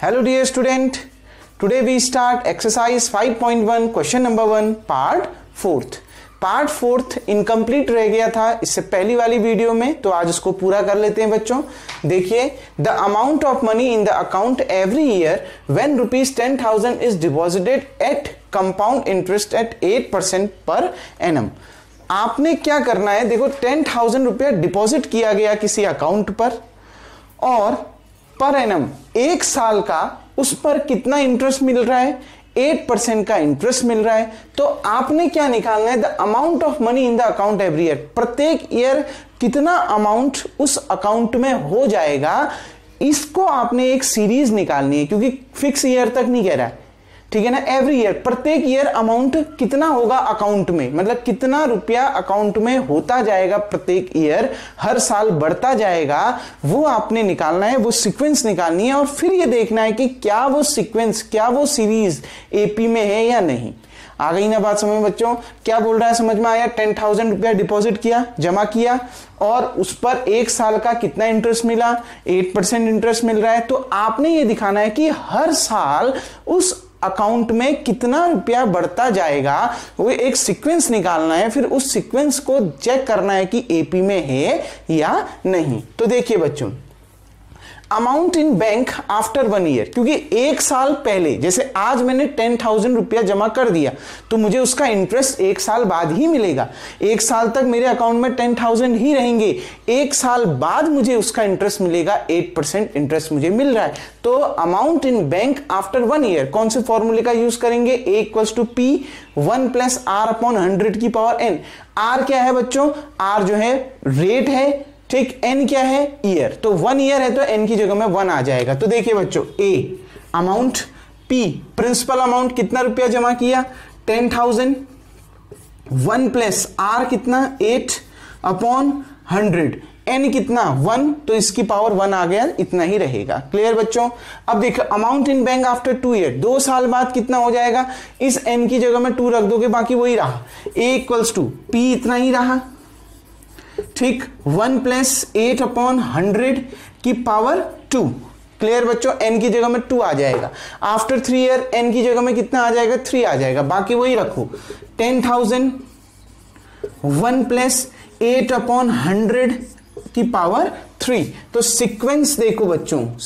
Hello dear student, today we start exercise 5.1 question number 1 part 4th. Part 4th incomplete रह गया था इससे पहली वाली वीडियो में, तो आज उसको पूरा कर लेते हैं बच्चों। देखिए, the amount of money in the account every year when ₹10,000 is deposited at compound interest at 8% per annum. आपने क्या करना है, देखो 10,000 रुपया डिपॉजिट किया गया किसी अकाउंट पर और पर एनम 1 साल का उस पर कितना इंटरेस्ट मिल रहा है, 8% का इंटरेस्ट मिल रहा है। तो आपने क्या निकालना है, the amount of money in the account every year, प्रत्येक ईयर कितना अमाउंट उस अकाउंट में हो जाएगा, इसको आपने एक सीरीज निकालनी है, क्योंकि फिक्स ईयर तक नहीं कह रहा है, ठीक है ना। एवरी ईयर, प्रत्येक ईयर अमाउंट कितना होगा अकाउंट में, मतलब कितना रुपया अकाउंट में होता जाएगा प्रत्येक ईयर, हर साल बढ़ता जाएगा, वो आपने निकालना है, वो सीक्वेंस निकालनी है और फिर ये देखना है कि क्या वो सीक्वेंस, क्या वो सीरीज एपी में है या नहीं। आ गई ना बात समझ में बच्चों? क्या बोल रहा है, समझ में आया? 10,000 रुपया डिपॉजिट किया, जमा किया और उस पर 1 साल का कितना इंटरेस्ट मिला, 8% इंटरेस्ट मिल रहा है। तो आपने ये दिखाना है कि हर साल उस अकाउंट में कितना रुपया बढ़ता जाएगा, वो एक सीक्वेंस निकालना है, फिर उस सीक्वेंस को चेक करना है कि एपी में है या नहीं। तो देखिए बच्चों, amount in bank after 1 year, क्योंकि 1 साल पहले, जैसे आज मैंने 10,000 रुपया जमा कर दिया तो मुझे उसका इंटरेस्ट 1 साल बाद ही मिलेगा। 1 साल तक मेरे अकाउंट में 10,000 ही रहेंगे, 1 साल बाद मुझे उसका इंटरेस्ट मिलेगा, 8% इंटरेस्ट मुझे मिल रहा है। तो amount in bank after 1 year, कौन से फॉर्मूले का यूज करेंगे? A = P 1 + R/100 की पावर n। R क्या है बच्चों? R जो है रेट है, ठीक। n क्या है? ईयर। तो 1 ईयर है तो n की जगह में 1 आ जाएगा। तो देखिए बच्चों, A amount, P principal amount, कितना रुपया जमा किया? 10,000। 1 + R कितना? 8/100। n कितना? 1, तो इसकी पावर 1 आ गया, इतना ही रहेगा। क्लियर बच्चों? अब देखो, amount in bank after 2 year, 2 साल बाद कितना हो जाएगा? इस n की जगह में 2 रख दोगे, बाकी वही रहा। A = P इतना ही रहा, ठीक। 1 + 8/100 की पावर 2। क्लियर बच्चों? n की जगह में 2 आ जाएगा। आफ्टर 3 ईयर n की जगह में कितना आ जाएगा? 3 आ जाएगा, बाकी वही रखो। 10,000 1 + 8/100 की पावर 3। तो सीक्वेंस देखो बच्चों,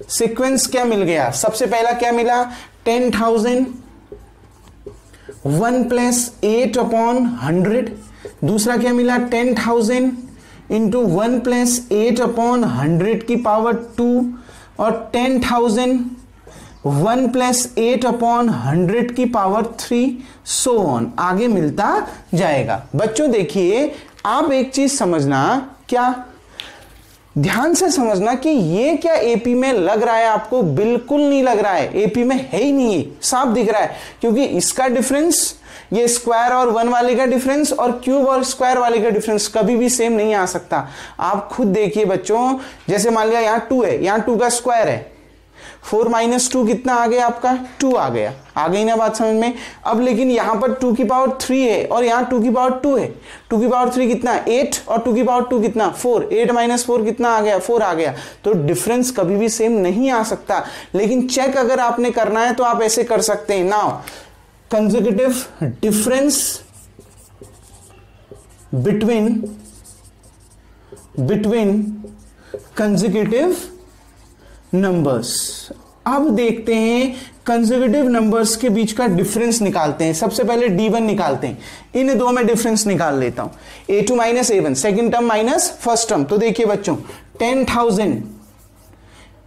सीक्वेंस क्या मिल गया? सबसे पहला क्या मिला? 10,000 1 + 8/100। दूसरा क्या मिला? 10,000 × 1 + 8/100 की पावर 2 और 10,000 1 + 8/100 की पावर 3, सो ऑन, आगे मिलता जाएगा। बच्चों देखिए, आप एक चीज समझना, क्या ध्यान से समझना कि ये क्या एपी में लग रहा है आपको? बिल्कुल नहीं लग रहा है, एपी में है ही नहीं, है साफ दिख रहा है, क्योंकि इसका डिफरेंस, ये स्क्वायर और 1 वाले का डिफरेंस और क्यूब और स्क्वायर वाले का डिफरेंस कभी भी सेम नहीं आ सकता। आप खुद देखिए बच्चों, जैसे मान लिया यहां 2 है, यहां 2 का स्क्वायर है, 4 - 2 कितना आ गया आपका? 2 आ गया। आ गई ना बात समझ में? अब लेकिन यहां पर 2 की पावर 3 है और यहां 2 की पावर 2 है। 2 की पावर 3 कितना? 8 और 2 की पावर 2 कितना? 4। 8 - 4 कितना आ गया? 4 आ गया। तो डिफरेंस कभी भी सेम नहीं आ सकता, लेकिन चेक अगर आपने करना है तो आप ऐसे कर सकते हैं। Now consecutive difference between consecutive numbers. अब देखते हैं कंसेक्यूटिव नंबर्स के बीच का डिफरेंस निकालते हैं। सबसे पहले D1 निकालते हैं, इन दो में डिफरेंस निकाल लेता हूं। A2 - A1, second term minus first term. तो देखिए बच्चों, 10,000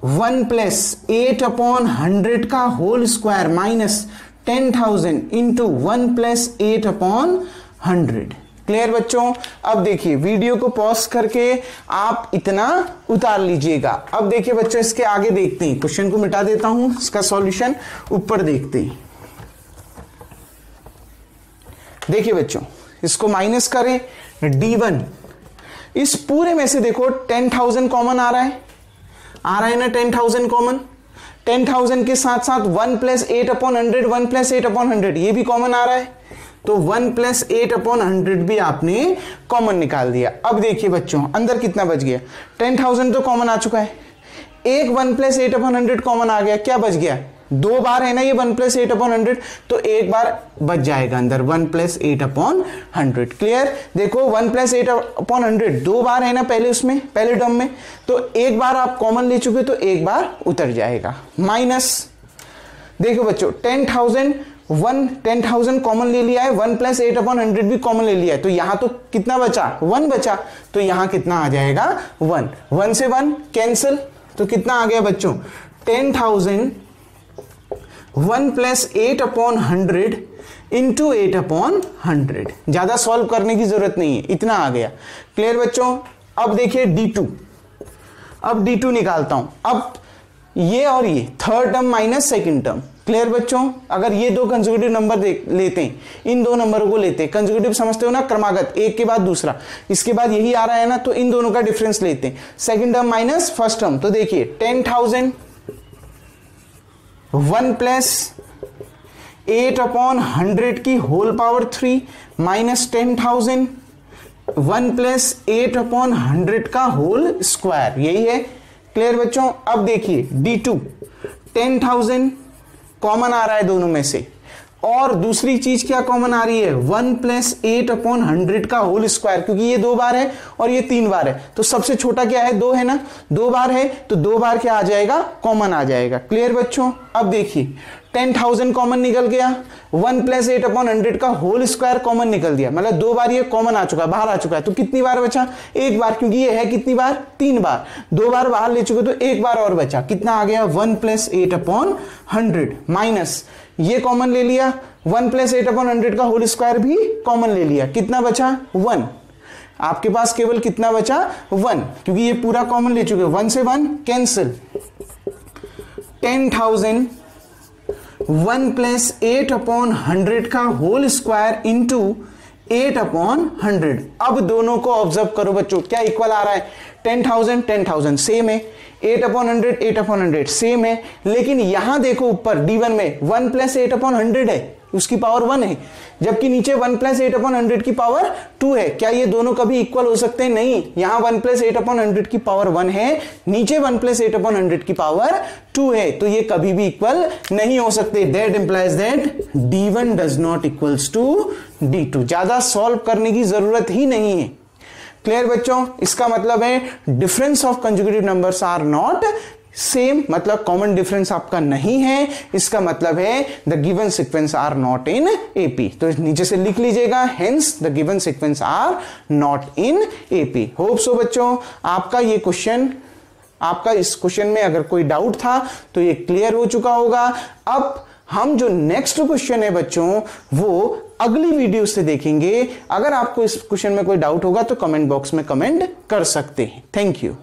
1 + 8/100 का होल स्क्वायर माइनस 10,000 × 1 + 8/100। क्लियर बच्चों? अब देखिए, वीडियो को पॉज करके आप इतना उतार लीजिएगा। अब देखिए बच्चों, इसके आगे देखते हैं, क्वेश्चन को मिटा देता हूं, इसका सॉल्यूशन ऊपर देखते हैं। देखिए बच्चों, इसको माइनस करें, D1 इस पूरे में से देखो 10,000 कॉमन आ रहा है ना? 10,000 कॉमन, 10,000 के साथ साथ 1 + 8/100, 1 + 8/100 ये भी कॉमन आ रहा है, तो 1 + 8/100 भी आपने कॉमन निकाल दिया। अब देखिए बच्चों, अंदर कितना बच गया? 10,000 तो कॉमन आ चुका है, एक 1 प्लस 8/100 कॉमन आ गया, क्या बच गया, 2 बार है ना ये 1 प्लस 8/100, तो एक बार बच जाएगा अंदर 1 प्लस 8/100। क्लियर, देखो 1 प्लस 8/100 2 बार है ना पहले उसमें, पहले टर्म में, तो एक बार आप कॉमन ले चुके तो एक बार उतर जाएगा। माइनस देखो बच्चों 10,000 कॉमन ले लिया है, 1 प्लस 8/100 भी कॉमन ले लिया है, तो यहां तो कितना बचा, 1 बचा, तो यहां कितना आ जाएगा 1, 1 से 1 कैंसिल, तो कितना आ गया बच्चों 10,000 1 प्लस 8/100 इंटू 8/100। ज्यादा सॉल्व करने की जरूरत नहीं है, इतना आ गया। क्लियर बच्चों, अब देखिए D2, अब D2 निकालता हूं, अब ये और ये third term minus second term. Clear बच्चों, अगर ये दो कंसेक्यूटिव नंबर लेते हैं, इन दो नंबरों को लेते हैं, कंसेक्यूटिव समझते हो ना, क्रमागत, एक के बाद दूसरा, इसके बाद यही आ रहा है ना, तो इन दोनों का डिफरेंस लेते हैं, second term minus first term. तो देखिए 10,000 1 प्लस 8/100 की होल पावर 3 माइनस 10,000 1 प्लस 8/100 का होल स्क्वायर, यही है। क्लियर बच्चों, अब देखिए D2 10,000 कॉमन आ रहा है दोनों में से, और दूसरी चीज क्या कॉमन आ रही है, 1 प्लस 8/100 का होल स्क्वायर, क्योंकि ये 2 बार है और ये 3 बार है, तो सबसे छोटा क्या है, 2 है ना, 2 बार है तो 2 बार क्या आ जाएगा, कॉमन आ जाएगा। क्लियर बच्चों, अब देखिए 10,000 कॉमन निकल गया, 1 प्लस 8/100 का होल स्क्वायर कॉमन निकल दिया, मतलब 2 बार ये कॉमन आ चुका है, बाहर आ चुका है, तो कितनी बार बचा, एक बार, क्योंकि ये है कितनी बार, 3 बार, 2 बार बाहर ले चुके तो एक बार और बचा, कितना आ गया 1 प्लस 8/100 माइनस ये कॉमन ले लिया, 1 प्लस 8/100 का होल स्क्वायर भी कॉमन ले लिया, कितना बचा 1, आपके पास केवल कितना बचा 1, क्योंकि ये पूरा कॉमन ले चुके, 1 से 1 कैंसिल, 10,000 1 प्लस 8/100 का होल स्क्वायर इंटू 8/100। अब दोनों को ऑब्जर्व करो बच्चों, क्या इक्वल आ रहा है, 10,000 सेम है, 8/100 सेम है, लेकिन यहां देखो ऊपर D1 में 1 प्लस 8/100 है, उसकी पावर 1 है, जबकि नीचे 1 प्लस 8/100 की पावर 2 है। क्या ये दोनों कभी इक्वल हो सकते हैं, नहीं, यहां 1 प्लस 8/100 की पावर 1 है, नीचे 1 प्लस 8/100 की पावर 2 है, तो ये कभी भी इक्वल नहीं हो सकते। That implies that D1 does not equals to D2। ज्यादा सॉल्व करने की जरूरत ही नहीं है। क्लियर बच्चों, इसका मतलब है difference of conjugative numbers are not same, मतलब कॉमन डिफरेंस आपका नहीं है, इसका मतलब है the given sequence are not in AP. तो नीचे से लिख लीजिएगा, hence the given sequence are not in AP. Hope so बच्चों आपका ये क्वेश्चन, आपका इस क्वेश्चन में अगर कोई डाउट था तो ये क्लियर हो चुका होगा। अब हम जो नेक्स्ट क्वेश्चन है बच्चों वो अगली वीडियो से देखेंगे। अगर आपको इस क्वेश्चन में कोई डाउट होगा तो कमेंट बॉक्स में कमेंट कर सकते हैं। Thank you.